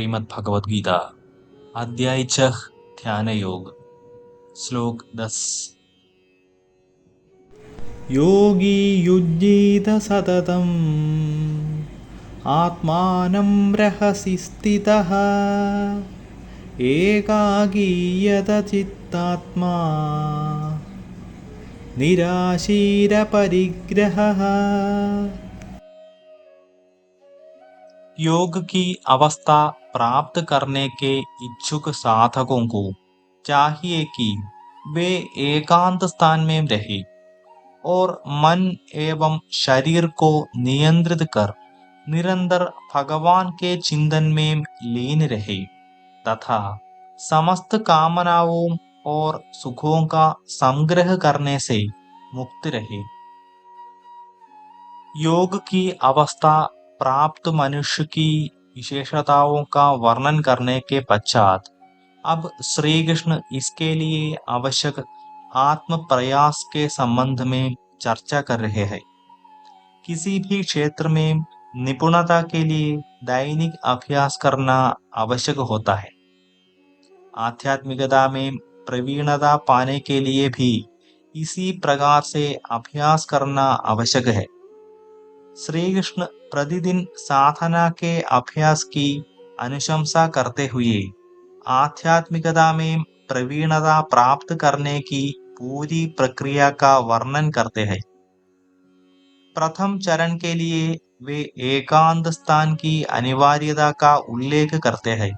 श्रीमद् भगवद गीता अध्याय 6 ध्यान योग श्लोक 10। योगी युज्येत सततम् आत्मानं रहसि स्थितः एकाकीयत चित्तात्मा निराशीरपरिग्रहः। योग की अवस्था प्राप्त करने के इच्छुक साधकों को चाहिए कि वे एकांत स्थान में रहे और मन एवं शरीर को नियंत्रित कर निरंतर भगवान के चिंतन में लीन रहे तथा समस्त कामनाओं और सुखों का संग्रह करने से मुक्त रहे। योग की अवस्था प्राप्त मनुष्य की विशेषताओं का वर्णन करने के पश्चात अब श्री कृष्ण इसके लिए आवश्यक आत्म प्रयास के संबंध में चर्चा कर रहे हैं। किसी भी क्षेत्र में निपुणता के लिए दैनिक अभ्यास करना आवश्यक होता है। आध्यात्मिकता में प्रवीणता पाने के लिए भी इसी प्रकार से अभ्यास करना आवश्यक है। श्री कृष्ण प्रतिदिन साधना के अभ्यास की अनुशंसा करते हुए आध्यात्मिकता में प्रवीणता प्राप्त करने की पूरी प्रक्रिया का वर्णन करते हैं। प्रथम चरण के लिए वे एकांत स्थान की अनिवार्यता का उल्लेख करते हैं।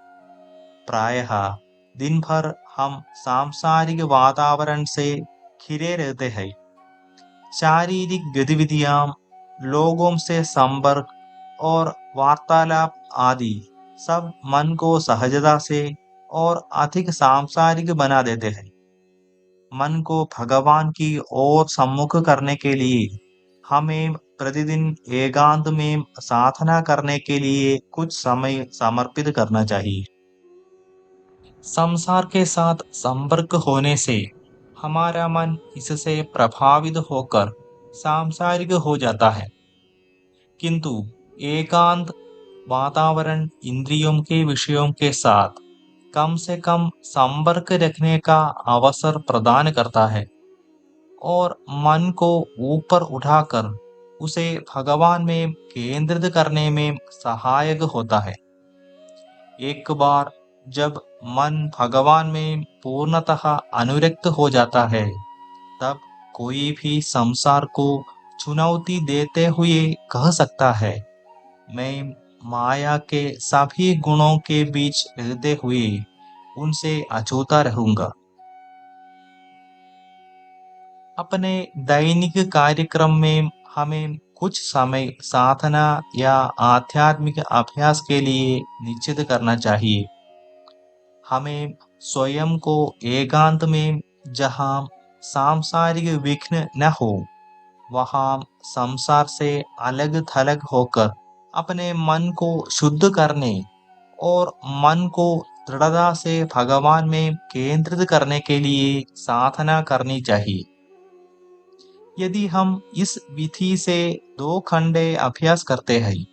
प्रायः दिन भर हम सांसारिक वातावरण से घिरे रहते हैं। शारीरिक गतिविधियां, लोगों से संपर्क और वार्तालाप आदि सब मन को सहजता से और अधिक सांसारिक बना देते हैं। मन को भगवान की ओर सम्मुख करने के लिए हमें प्रतिदिन एकांत में साधना करने के लिए कुछ समय समर्पित करना चाहिए। संसार के साथ संपर्क होने से हमारा मन इससे प्रभावित होकर सांसारिक हो जाता है, किंतु एकांत वातावरण इंद्रियों के विषयों के साथ कम से कम संपर्क रखने का अवसर प्रदान करता है और मन को ऊपर उठाकर उसे भगवान में केंद्रित करने में सहायक होता है। एक बार जब मन भगवान में पूर्णतः अनुरक्त हो जाता है, तब कोई भी संसार को चुनौती देते हुए कह सकता है, मैं माया के सभी गुणों के बीच रहते हुए उनसे अछूता रहूंगा। अपने दैनिक कार्यक्रम में हमें कुछ समय साधना या आध्यात्मिक अभ्यास के लिए निश्चित करना चाहिए। हमें स्वयं को एकांत में, जहां सांसारिक विघ्न न हो, वहां संसार से अलग थलग होकर अपने मन को शुद्ध करने और मन को दृढ़ता से भगवान में केंद्रित करने के लिए साधना करनी चाहिए। यदि हम इस विधि से 2 खंडे अभ्यास करते हैं,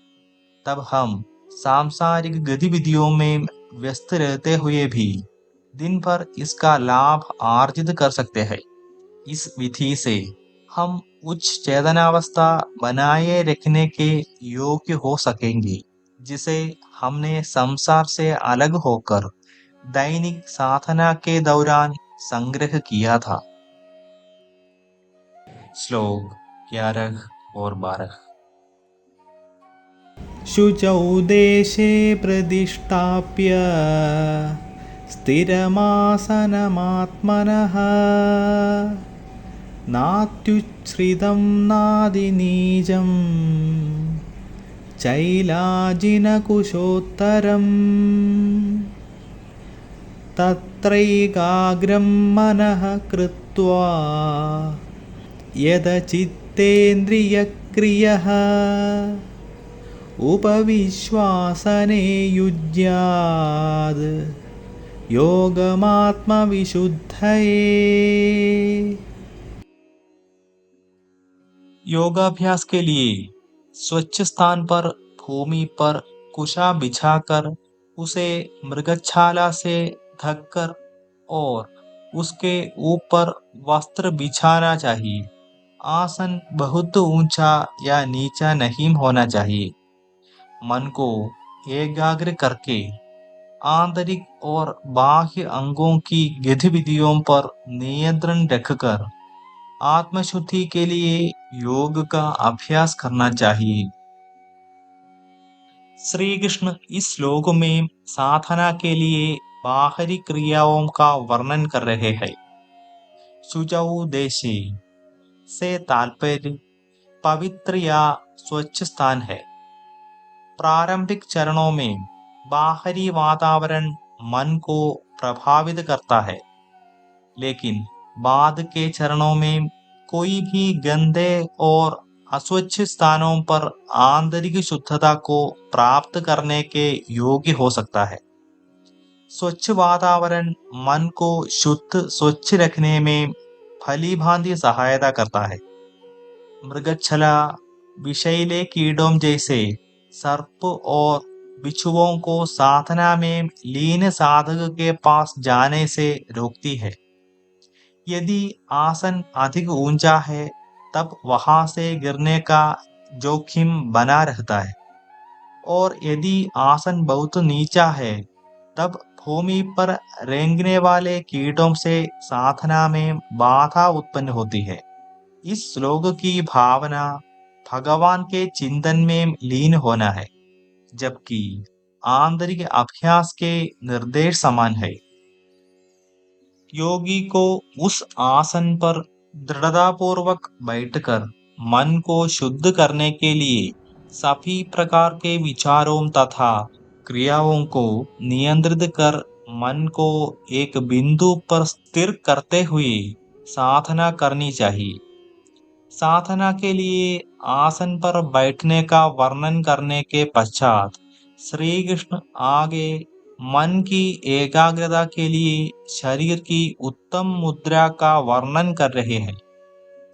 तब हम सांसारिक गतिविधियों में व्यस्त रहते हुए भी दिन भर इसका लाभ अर्जित कर सकते हैं। इस विधि से हम उच्च चेतनावस्था बनाए रखने के योग्य हो सकेंगे, जिसे हमने संसार से अलग होकर दैनिक साधना के दौरान संग्रह किया था। श्लोक 11 और 12। शुचौ देशे प्रतिष्ठाप्य स्थिरमासनमात्मनः नात्युच्छ्रितं नादिनीचं चैलाजिनकुशोत्तरम् तत्रैकाग्रं मनः कृत्वा यदचित्तेन्द्रियक्रियः उपविश्वासने युज्याद् योगमात्मविशुद्धये। योगाभ्यास के लिए स्वच्छ स्थान पर भूमि पर कुशा बिछाकर उसे मृगशाला से ढककर और उसके ऊपर वस्त्र बिछाना चाहिए। आसन बहुत ऊंचा या नीचा नहीं होना चाहिए। मन को एकाग्र करके आंतरिक और बाह्य अंगों की गतिविधियों पर नियंत्रण रखकर आत्मशुद्धि के लिए योग का अभ्यास करना चाहिए। श्री कृष्ण इस श्लोक में साधना के लिए बाहरी क्रियाओं का वर्णन कर रहे हैं। शुचौ देशे से तात्पर्य पवित्र या स्वच्छ स्थान है। प्रारंभिक चरणों में बाहरी वातावरण मन को प्रभावित करता है, लेकिन बाद के चरणों में कोई भी गंदे और अस्वच्छ स्थानों पर आंतरिक शुद्धता को प्राप्त करने के योग्य हो सकता है। स्वच्छ वातावरण मन को शुद्ध स्वच्छ रखने में भलीभांति सहायता करता है। मृगच्छला, विषैले कीड़ों जैसे सर्प और बिच्छुओं को साधना में लीन साधक के पास जाने से रोकती है। यदि आसन अधिक ऊंचा है, तब वहां से गिरने का जोखिम बना रहता है, और यदि आसन बहुत नीचा है, तब भूमि पर रेंगने वाले कीटों से साधना में बाधा उत्पन्न होती है। इस श्लोक की भावना भगवान के चिंतन में लीन होना है, जबकि आंतरिक अभ्यास के निर्देश समान है। योगी को उस आसन पर दृढ़तापूर्वक बैठकर मन को शुद्ध करने के लिए सभी प्रकार के विचारों तथा क्रियाओं को नियंत्रित कर मन को एक बिंदु पर स्थिर करते हुए साधना करनी चाहिए। साधना के लिए आसन पर बैठने का वर्णन करने के पश्चात श्री कृष्ण आगे मन की एकाग्रता के लिए शरीर की उत्तम मुद्रा का वर्णन कर रहे हैं।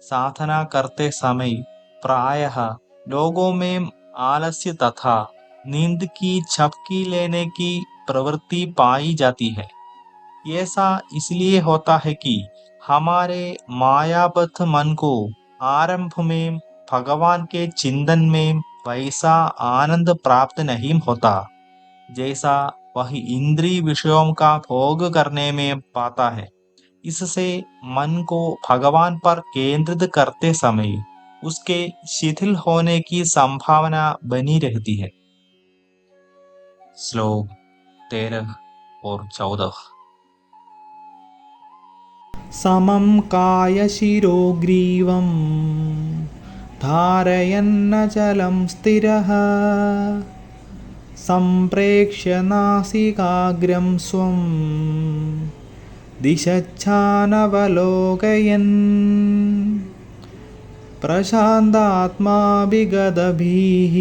साधना करते समय प्रायः लोगों में आलस्य तथा नींद की झपकी लेने की प्रवृत्ति पाई जाती है। ऐसा इसलिए होता है कि हमारे मायाबद्ध मन को आरंभ में भगवान के चिंतन में वैसा आनंद प्राप्त नहीं होता, जैसा वह इंद्रिय विषयों का भोग करने में पाता है। इससे मन को भगवान पर केंद्रित करते समय उसके शिथिल होने की संभावना बनी रहती है। श्लोक 13 और 14। समं कायशिरो ग्रीवं धारयन्नचलं स्थिरः सम्प्रेक्ष्य नासिकाग्रं स्वं दिशच्छानवलोकयन् प्रशान्तात्मा विगतभिः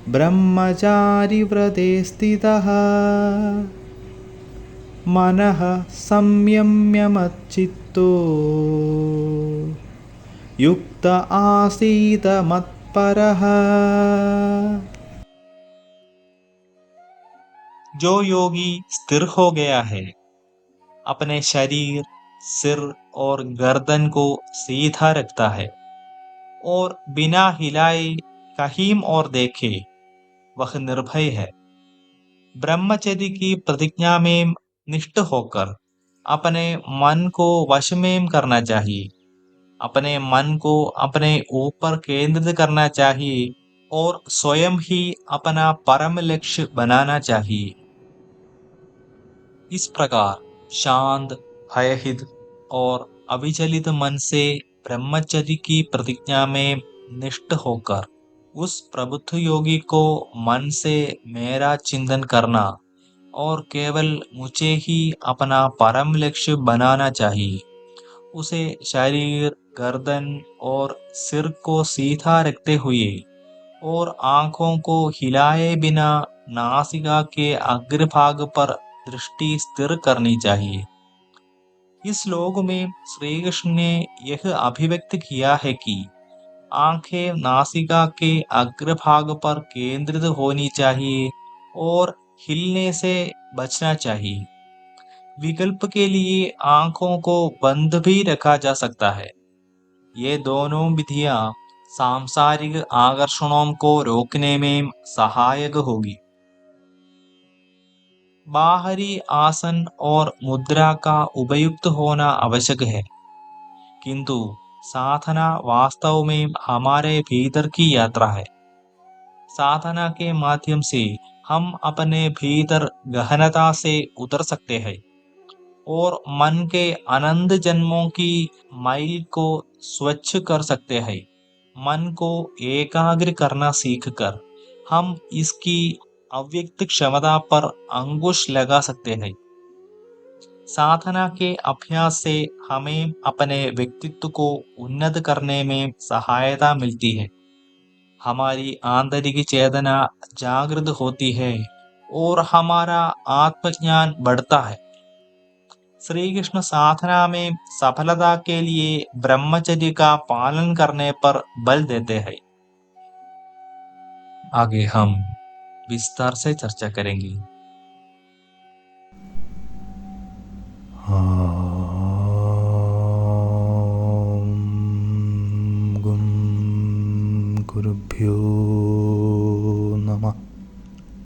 ब्रह्मचारिव्रते स्थितः मनः संयम्य मच्चित्तो युक्त आसीत मत्परः। जो योगी स्थिर हो गया है, अपने शरीर, सिर और गर्दन को सीधा रखता है और बिना हिलाए कहीं और देखे, वह निर्भय है। ब्रह्मचर्य की प्रतिज्ञा में निष्ठ होकर अपने मन को वश में करना चाहिए। अपने मन को अपने ऊपर केंद्रित करना चाहिए और स्वयं ही अपना परम लक्ष्य बनाना चाहिए। इस प्रकार शांत, भयहित और अविचलित मन से ब्रह्मचर्य की प्रतिज्ञा में निष्ठ होकर उस प्रबुद्ध योगी को मन से मेरा चिंतन करना और केवल मुझे ही अपना परम लक्ष्य बनाना चाहिए। उसे शरीर, गर्दन और सिर को सीधा रखते हुए और आंखों को हिलाए बिना नासिका के अग्रभाग पर दृष्टि स्थिर करनी चाहिए। इस श्लोक में श्री कृष्ण ने यह अभिव्यक्त किया है कि आंखें नासिका के अग्रभाग पर केंद्रित होनी चाहिए और हिलने से बचना चाहिए। विकल्प के लिए आंखों को बंद भी रखा जा सकता है। ये दोनों विधियां सांसारिक आकर्षणों को रोकने में सहायक होगी। बाहरी आसन और मुद्रा का उपयुक्त होना आवश्यक है, किंतु साधना वास्तव में हमारे भीतर की यात्रा है। साधना के माध्यम से हम अपने भीतर गहनता से उतर सकते हैं और मन के अनंत जन्मों की मैल को स्वच्छ कर सकते हैं। मन को एकाग्र करना सीखकर हम इसकी अव्यक्त क्षमता पर अंकुश लगा सकते हैं। साधना के अभ्यास से हमें अपने व्यक्तित्व को उन्नत करने में सहायता मिलती है। हमारी आंतरिक चेतना जागृत होती है और हमारा आत्मज्ञान बढ़ता है। श्री कृष्ण साधना में सफलता के लिए ब्रह्मचर्य का पालन करने पर बल देते हैं। आगे हम विस्तार से चर्चा करेंगे।